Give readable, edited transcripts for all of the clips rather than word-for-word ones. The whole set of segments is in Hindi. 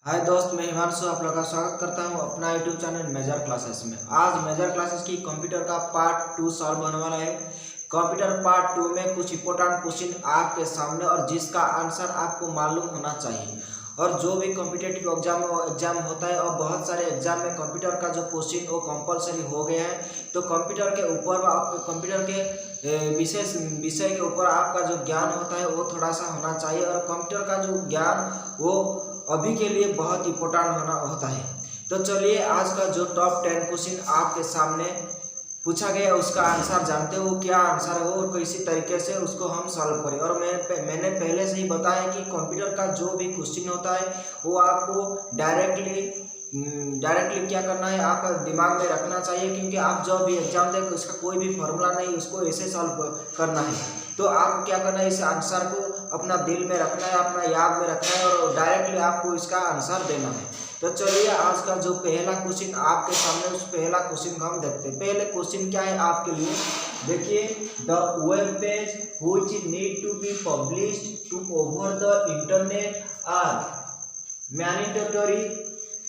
हाय दोस्त, मैं हिमांशु आप लोग का स्वागत करता हूं अपना यूट्यूब चैनल मेजर क्लासेस में। आज मेजर क्लासेस की कंप्यूटर का पार्ट 2 सॉल्व होने वाला है। कंप्यूटर पार्ट 2 में कुछ इंपॉर्टेंट क्वेश्चन आपके सामने और जिसका आंसर आपको मालूम होना चाहिए। और जो भी कॉम्पिटिटिव एग्जाम होता है और बहुत सारे एग्जाम में कंप्यूटर का जो क्वेश्चन वो कंपलसरी हो गया है। तो कंप्यूटर के ऊपर कंप्यूटर के विषय के ऊपर आपका जो ज्ञान होता है वो थोड़ा सा होना चाहिए। और कंप्यूटर का जो ज्ञान वो अभी के लिए बहुत इंपॉर्टेंट होता है। तो चलिए आज का जो टॉप 10 क्वेश्चन आपके सामने पूछा गया उसका आंसर जानते हो क्या आंसर हो और किसी तरीके से उसको हम सॉल्व करें। और मैंने पहले से ही बताया कि कंप्यूटर का जो भी क्वेश्चन होता है वो आपको डायरेक्टली क्या करना है, आपका दिमाग में रखना चाहिए। क्योंकि आप जब भी एग्जाम दें उसका कोई भी फॉर्मूला नहीं, उसको ऐसे सॉल्व करना है। तो आप क्या करना है, इस आंसर को अपना दिल में रखना है, अपना याद में रखना है और डायरेक्टली आपको इसका आंसर देना है। तो चलिए आज का जो पहला क्वेश्चन आपके सामने उस पहला क्वेश्चन को हम देखते हैं। पहले क्वेश्चन क्या है आपके लिए, देखिए, the web page which need to be published to over the internet are mandatory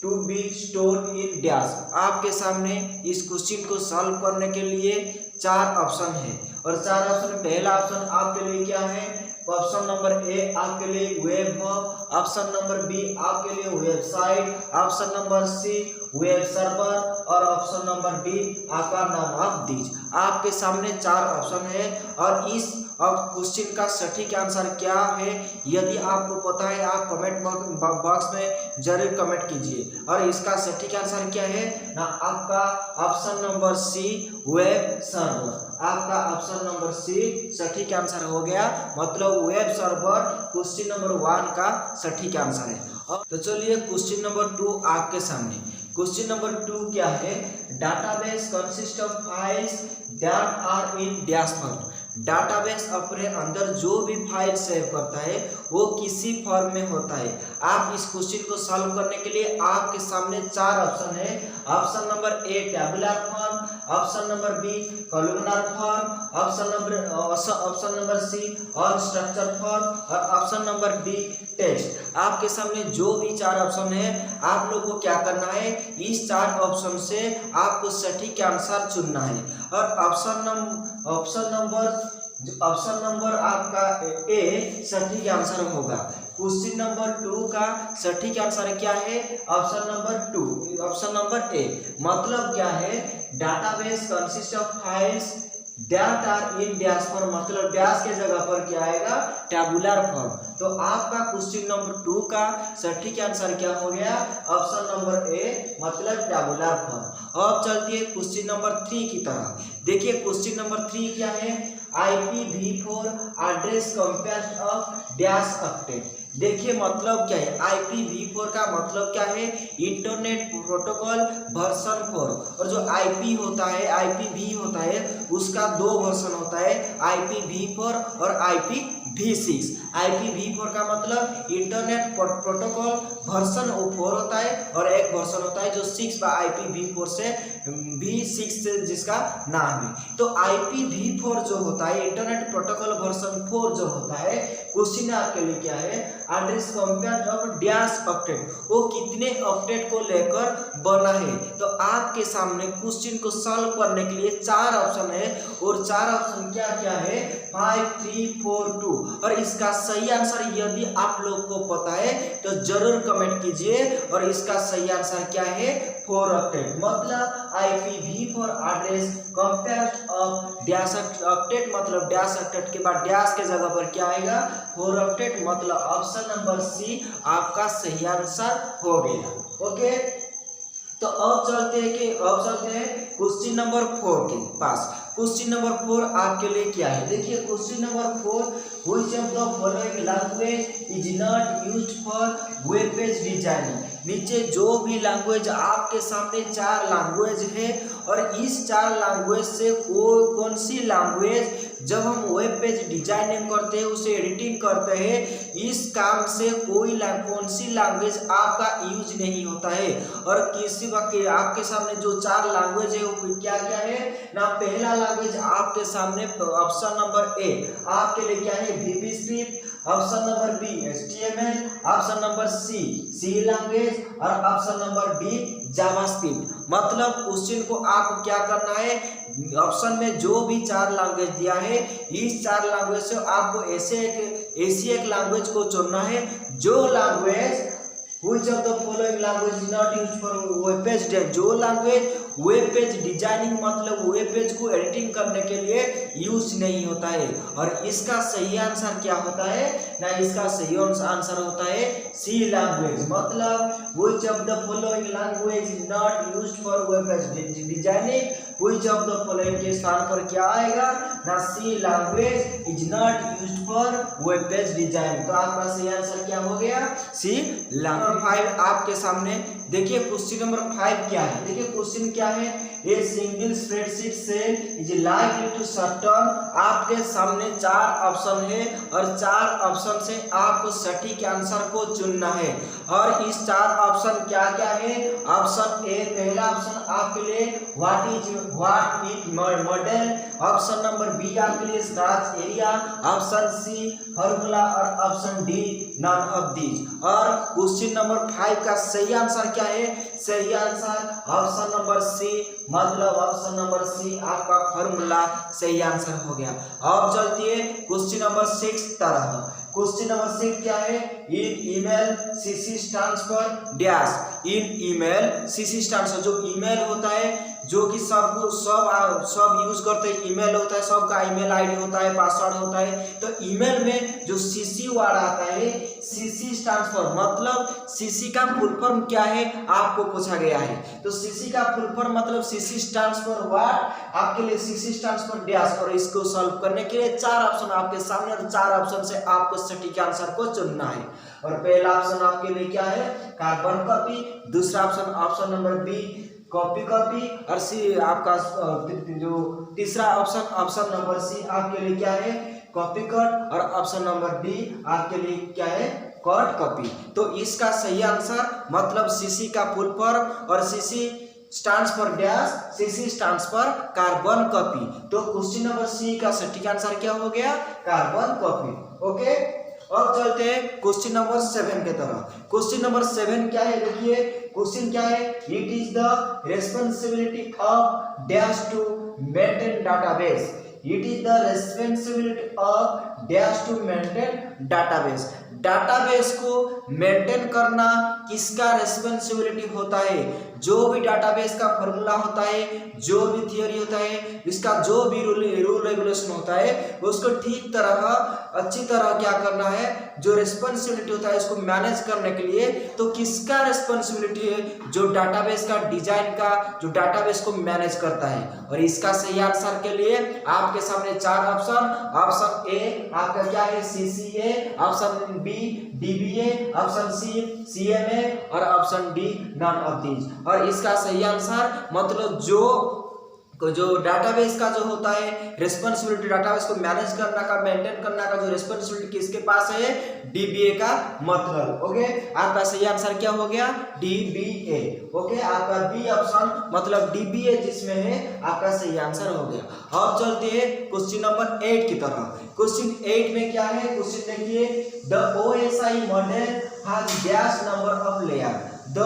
to be stored in dash. आपके सामने इस क्वेश्चन को सॉल्व करने के लिए 4 ऑप्शन है। और 4 ऑप्शन, पहला ऑप्शन आपके लिए क्या है, ऑप्शन नंबर ए आपके लिए web hub, option number B आपके लिए website, option number C web server और ऑप्शन नंबर डी आपका नन ऑफ दीज। आपके सामने 4 ऑप्शन है और इस क्वेश्चन का सटीक आंसर क्या है यदि आपको पता है आप कमेंट बॉक्स में जरूर कमेंट कीजिए। और इसका सटीक आंसर क्या है ना, आपका option number C web server. आपका ऑप्शन नंबर सी सटीक आंसर हो गया, मतलब वेब सर्वर क्वेश्चन नंबर 1 का सटीक आंसर है। तो चलिए क्वेश्चन नंबर 2 आपके सामने। क्वेश्चन नंबर 2 क्या है, database consist of files that are in dash form. Database अपने अंदर जो भी फाइल सेव करता है वो किसी फॉर्म में होता है। आप इस क्वेश्चन को सॉल्व करने के लिए आपके सामने 4 ऑप्शन है। Option number A tabular form, option number B columnar form, option number C unstructured form और ऑप्शन नंबर डी टेक्स्ट। आपके सामने जो भी 4 ऑप्शन है आप लोग को क्या करना है, इस 4 ऑप्शन से आपको सटीक आंसर चुनना है। और ऑप्शन नंबर आपका ए सटीक आंसर होगा। क्वेश्चन नंबर 2 का सटीक आंसर क्या है, option number 2, option number A. मतलब क्या है, database consist of files that are in dash form, मतलब डैश के जगह पर क्या आएगा, टेबुलर फॉर्म। तो आपका क्वेश्चन नंबर 2 का सटीक आंसर क्या हो गया, ऑप्शन नंबर ए, मतलब टेबुलर फॉर्म। अब चलती है क्वेश्चन नंबर 3 की तरफ। देखिए क्वेश्चन नंबर 3 क्या है, IPv4 address composed of dash octet. देखिए मतलब क्या है, IPv4 का मतलब क्या है, इंटरनेट प्रोटोकॉल वर्जन 4। और जो IP होता है, IPv होता है, उसका 2 वर्जन होता है, IPv4 और IPv6। IPv4 का मतलब इंटरनेट प्रोटोकॉल वर्जन 4 होता है और एक वर्जन होता है जो 6 बा IPv4 से V6 से जिसका नाम है। तो IPv4 जो होता है, इंटरनेट प्रोटोकॉल वर्जन 4 जो होता है, क्वेश्चन आपके लिए क्या है, address compare of dash octet, वो कितने ऑक्टेट को लेकर बना है। तो आपके सामने क्वेश्चन को सॉल्व करने के लिए 4 ऑप्शन है और 4 ऑप्शन क्या क्या है, 5 3 4 2। और इसका सही आंसर यदि आप लोग को पता है तो जरूर कमेंट कीजिए। और इसका सही आंसर क्या है, 4 ऑक्टेट, मतलब IPv4 address compare of dash octet, मतलब डैश ऑक्टेट के बाद डैश के जगह पर क्या आएगा, 4 ऑक्टेट, मतलब ऑप्शन नंबर सी आपका सही आंसर हो गया। ओके, तो अब चलते हैं क्वेश्चन नंबर 4 के पास। क्वेश्चन नंबर 4 आपके लिए क्या है, देखिए question number 4, which of the following language is not used for web page designing. नीचे जो भी लैंग्वेज आपके सामने 4 लैंग्वेज है और इस 4 लैंग्वेज से कौन सी लैंग्वेज जब हम वेब पेज डिजाइनिंग करते हैं, उसे एडिटिंग करते हैं, इस काम से कौन सी लैंग्वेज आपका यूज नहीं होता है। और किसी वक्त आपके सामने जो 4 लैंग्वेज है वो क्या क्या है ना, पहला लैंग्वेज आपके सामने ऑप्शन नंबर ए आपके लिए क्या है, VB script, option number B HTML, option number C language और ऑप्शन नंबर डी जावास्क्रिप्ट। मतलब क्वेश्चन को आपको क्या करना है, ऑप्शन में जो भी 4 लैंग्वेज दिया है इस 4 लैंग्वेज से आपको ऐसी एक लैंग्वेज को चुनना है जो language Which of the following language is not used for web page design? जो लैंग्वेज वेब पेज डिजाइनिंग मतलब वेब पेज को एडिटिंग करने के लिए यूज नहीं होता है। और इसका सही आंसर क्या होता है ना, इसका सही आंसर होता है सी लैंग्वेज। मतलब which of the following language is not used for web page designing, which of the following के स्थान पर क्या आएगा ना, C language is not used for web page design. तो आपका सही आंसर क्या हो गया, सी लैंग्वेज। 5 आपके सामने देखिए क्वेश्चन नंबर 5 क्या है। देखिए क्वेश्चन क्या है, a single spreadsheet cell is likely to shorten. आपके सामने 4 ऑप्शन है और 4 ऑप्शन से आपको सटीक आंसर को चुनना है। और इस 4 ऑप्शन क्या क्या है, ऑप्शन ए पहला ऑप्शन आपके लिए what is model, option number B आपके लिए scratch area, option C formula और option D none of these. और क्वेश्चन नंबर 5 का सही आंसर क्या है, सही आंसर ऑप्शन नंबर सी, मतलब ऑप्शन नंबर सी आपका फार्मूला सही आंसर हो गया। अब चलती है क्वेश्चन नंबर 6 तरफ। क्वेश्चन नंबर 6 क्या है, in email CC stands for dash. In email CC stands, जो ईमेल होता है जो कि सब यूज करते हैं, ईमेल होता है, सबका ईमेल आईडी होता है, पासवर्ड होता है। तो ईमेल में जो सीसी वर्ड आता है, सीसी स्टैंड्स फॉर मतलब सीसी का फुल फॉर्म क्या है आपको पूछा गया है। तो सीसी का फुल फॉर्म मतलब सीसी स्टैंड्स फॉर व्हाट, आपके लिए सीसी स्टैंड्स फॉर डैश। और इसको सॉल्व करने के लिए 4 ऑप्शन आपके सामने और 4 ऑप्शन से आपको सटीक आंसर को चुनना है। और पहला ऑप्शन आपके लिए क्या है, कार्बन कॉपी, दूसरा ऑप्शन नंबर बी कॉपी और सी आपका जो तीसरा ऑप्शन नंबर सी आपके लिए क्या है, कॉपी कट, और ऑप्शन नंबर डी आपके लिए क्या है, कट कॉपी। तो इसका सही आंसर मतलब सीसी का फुल फॉर्म और CC stands for dash, CC stands for carbon copy. तो क्वेश्चन नंबर सी का सटीक आंसर क्या हो गया, कार्बन कॉपी। ओके, अब चलते हैं क्वेश्चन नंबर 7 के तरफ। क्वेश्चन नंबर 7 क्या है, देखिए क्वेश्चन क्या है, it is the responsibility of dash to maintain database. It is the responsibility of dash to maintain database. Database को मेंटेन करना किसका रेस्पॉन्सिबिलिटी होता है, जो भी डाटाबेस का फॉर्मूला होता है, जो भी थियोरी होता है, इसका जो भी रूल रेगुलेशन होता है, उसको ठीक तरह अच्छी तरह क्या करना है, जो रेस्पॉन्सिबिलिटी होता है इसको मैनेज करने के लिए, तो किसका रेस्पॉन्सिबिलिटी है, जो डाटाबेस का डिजाइन का, जो डाटाबेस को मैनेज करता है। और इसका सही आंसर के लिए आपके सामने 4 ऑप्शन ए आपका क्या है, CCA, option B DBA, option C CMA और option D none of these. और इसका सही आंसर मतलब जो डाटाबेस का जो होता है रेस्पॉन्सिबिलिटी, डाटाबेस को मैनेज करना का, मेंटेन करना का जो रेस्पॉन्सिबिलिटी किसके पास है, DBA का मतलब। ओके, आपका सही आंसर क्या हो गया, DBA। ओके, आपका बी ऑप्शन मतलब DBA जिसमें है आपका सही आंसर हो गया। अब चलते हैं क्वेश्चन नंबर 8 की तरफ। क्वेश्चन 8 में क्या है, क्वेश्चन देखिए, the OSI model has dash number of layer. The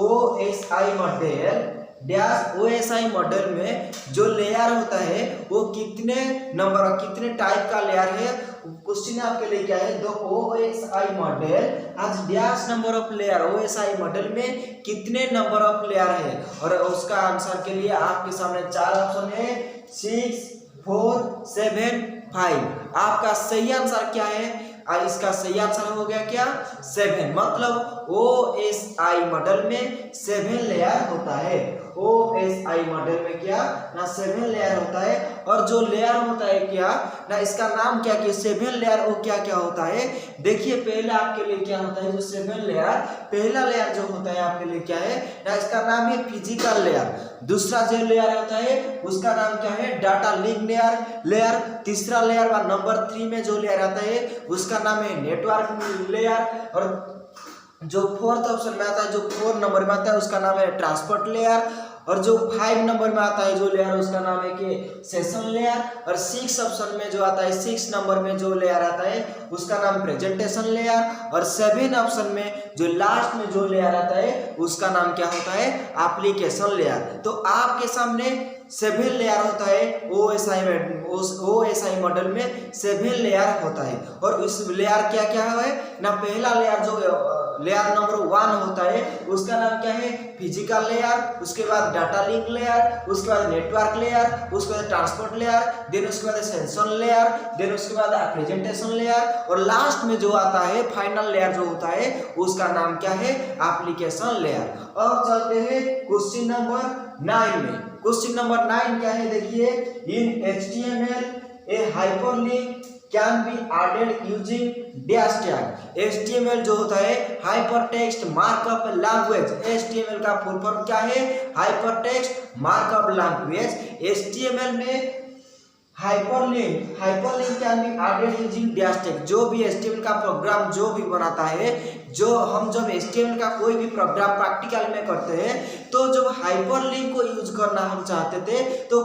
OSI model dash OSI model में जो लेयर होता है वो कितने नंबर, कितने टाइप का लेयर है। क्वेश्चन आपके लिए क्या है, the OSI model has dash number of layer. OSI model में कितने नंबर ऑफ लेयर है, और उसका आंसर के लिए आपके सामने 4 ऑप्शन है, 6, 4, 7, 5। आपका सही आंसर क्या है, इसका सही आंसर हो गया क्या, 7। मतलब OSI मॉडल में 7 लेयर होता है। OSI मॉडल में क्या ना 7 लेयर होता है। और जो लेयर होता है क्या ना, इसका नाम क्या कि 7 लेयर वो क्या क्या होता है। देखिए पहले आपके लिए क्या होता है, जो 7 लेयर, पहला लेयर जो होता है आपके लिए क्या है ना, इसका नाम है फिजिकल लेयर। दूसरा जो लेयर होता है उसका नाम क्या है, डाटा लिंक लेयर। तीसरा लेयर व नंबर 3 में जो लेयर आता है उसका नाम है नेटवर्क लेयर। और जो फोर्थ ऑप्शन में आता है, जो 4 नंबर में आता है उसका नाम है ट्रांसपोर्ट लेयर, और जो 5 नंबर में आता है जो लेयर उसका नाम है कि सेशन लेयर, और 6 ऑप्शन में जो आता है 6 नंबर में जो लेयर आता है उसका नाम प्रेजेंटेशन लेयर, और 7 ऑप्शन में जो लास्ट में जो लेयर आता है उसका नाम क्या होता है, एप्लीकेशन लेयर। तो आपके सामने 7 लेयर होता है OSI मॉडल में 7 लेयर होता है, और इस लेयर क्या क्या है ना, पहला लेयर जो लेयर नंबर 1 होता है उसका नाम क्या है, फिजिकल लेयर, उसके बाद डाटा लिंक लेयर, उसके बाद नेटवर्क लेयर, उसके बाद ट्रांसपोर्ट लेयर, देन उसके बाद सेंसर लेयर, देन उसके बाद प्रेजेंटेशन लेयर, और लास्ट में जो आता है फाइनल लेयर जो होता है उसका नाम क्या है, एप्लीकेशन लेयर। अब चलते हैं क्वेश्चन नंबर 9 में। क्वेश्चन नंबर 9 क्या है, देखिए, in HTML a hyperlink can be added using dash tag. HTML जो होता है हाइपरटेक्स्ट मार्कअप लैंग्वेज, HTML का फुल फॉर्म क्या है, हाइपरटेक्स्ट मार्कअप लैंग्वेज। HTML में hyperlink can be added using dash tag. जो भी HTML का प्रोग्राम जो भी बनाता है, जो हम जब HTMल का कोई भी प्रोग्राम प्रैक्टिकल में करते हैं तो जब हाइपरलिंक को यूज करना हम चाहते थे तो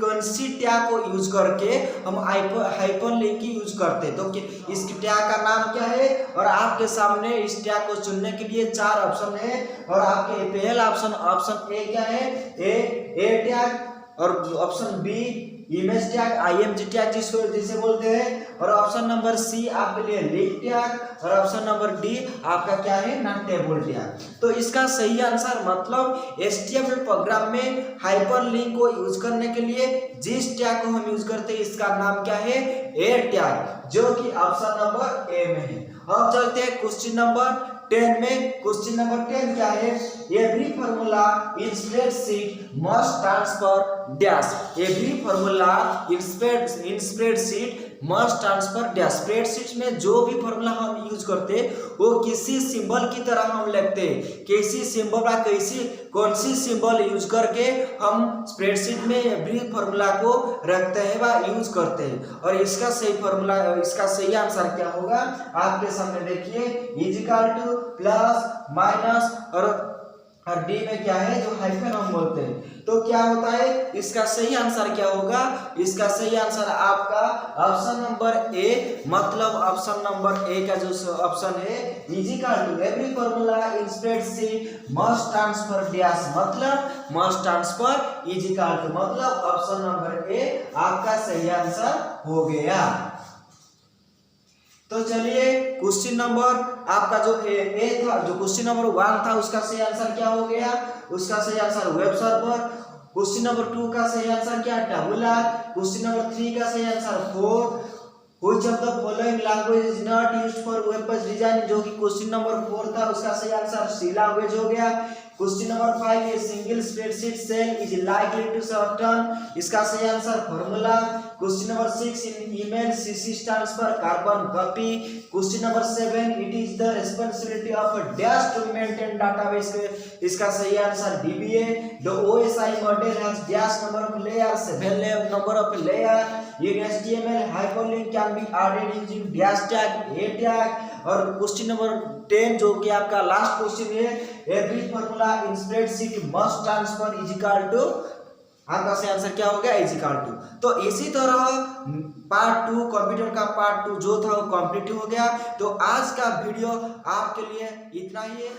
कौन सी टैग को यूज करके हम हाइपरलिंक की यूज करते, तो इस टैग का नाम क्या है, और आपके सामने इस टैग को चुनने के लिए 4 ऑप्शन है, और आपके पहला ऑप्शन ए क्या है, ए टैग, और option B image tag IMG tag जिसे बोलते हैं, और ऑप्शन नंबर सी आपके लिए लिंक टैग, और ऑप्शन नंबर डी आपका क्या है ना, टेबल टैग। तो इसका सही आंसर मतलब HTML प्रोग्राम में हाइपरलिंक को यूज करने के लिए जिस टैग को हम यूज करते हैं इसका नाम क्या है, ए टैग, जो कि ऑप्शन नंबर ए में है। अब चलते हैं क्वेश्चन नंबर 10 में। क्वेश्चन नंबर 10 क्या है, every formula in spreadsheet must transfer dash. Every formula in spreadsheet must transfer dash. Spreadsheet में जो भी फार्मूला हम यूज करते हैं वो किसी सिंबल की तरह हम लिखते हैं, किसी सिंबल का कौन सी सिंबल यूज करके हम स्प्रेडशीट में एवरी फार्मूला को रखते हैं व यूज करते हैं। और इसका सही आंसर क्या होगा, आपके सामने देखिए, इजिकल टू, प्लस, माइनस, और डी में क्या है जो हाइफन हम बोलते हैं। तो क्या होता है, इसका सही आंसर क्या होगा, इसका सही आंसर आपका ऑप्शन नंबर ए, मतलब ऑप्शन नंबर ए का जो ऑप्शन है, equal to every formula in spreadsheet must transfer dash, मतलब मस्ट ट्रांसफर इजिकल टू, मतलब ऑप्शन नंबर ए आपका सही आंसर हो गया। तो चलिए क्वेश्चन नंबर आपका जो ए था, जो क्वेश्चन नंबर 1 था उसका सही आंसर क्या हो गया, उसका सही answer web server. Question number 2 का सही आंसर क्या, टैबुलर। क्वेश्चन नंबर 3 का सही answer 4, which of the following language is not used for web page design, जो कि क्वेश्चन नंबर 4 था उसका सही आंसर सी लैंग्वेज हो गया। क्वेश्चन नंबर 5 है single spreadsheet cell is likely to turn, इसका सही answer formula. Question number 6 in email CC stands for carbon copy. Question number 7 it is the responsibility of a dash to maintain database, इसका सही answer DBA। The OSI model has dash number of layer, 7 number of layer in HTML hyperlink can be added using dash tag, A tag. और क्वेश्चन नंबर 10 जो कि आपका लास्ट क्वेश्चन है, every formula in spreadsheet must transfer equal to, आपका सही आंसर क्या हो गया, इजिकल टू। तो इसी तरह पार्ट 2 कंप्यूटर का पार्ट 2 जो था वो कंप्लीट हो गया। तो आज का वीडियो आपके लिए इतना ही है।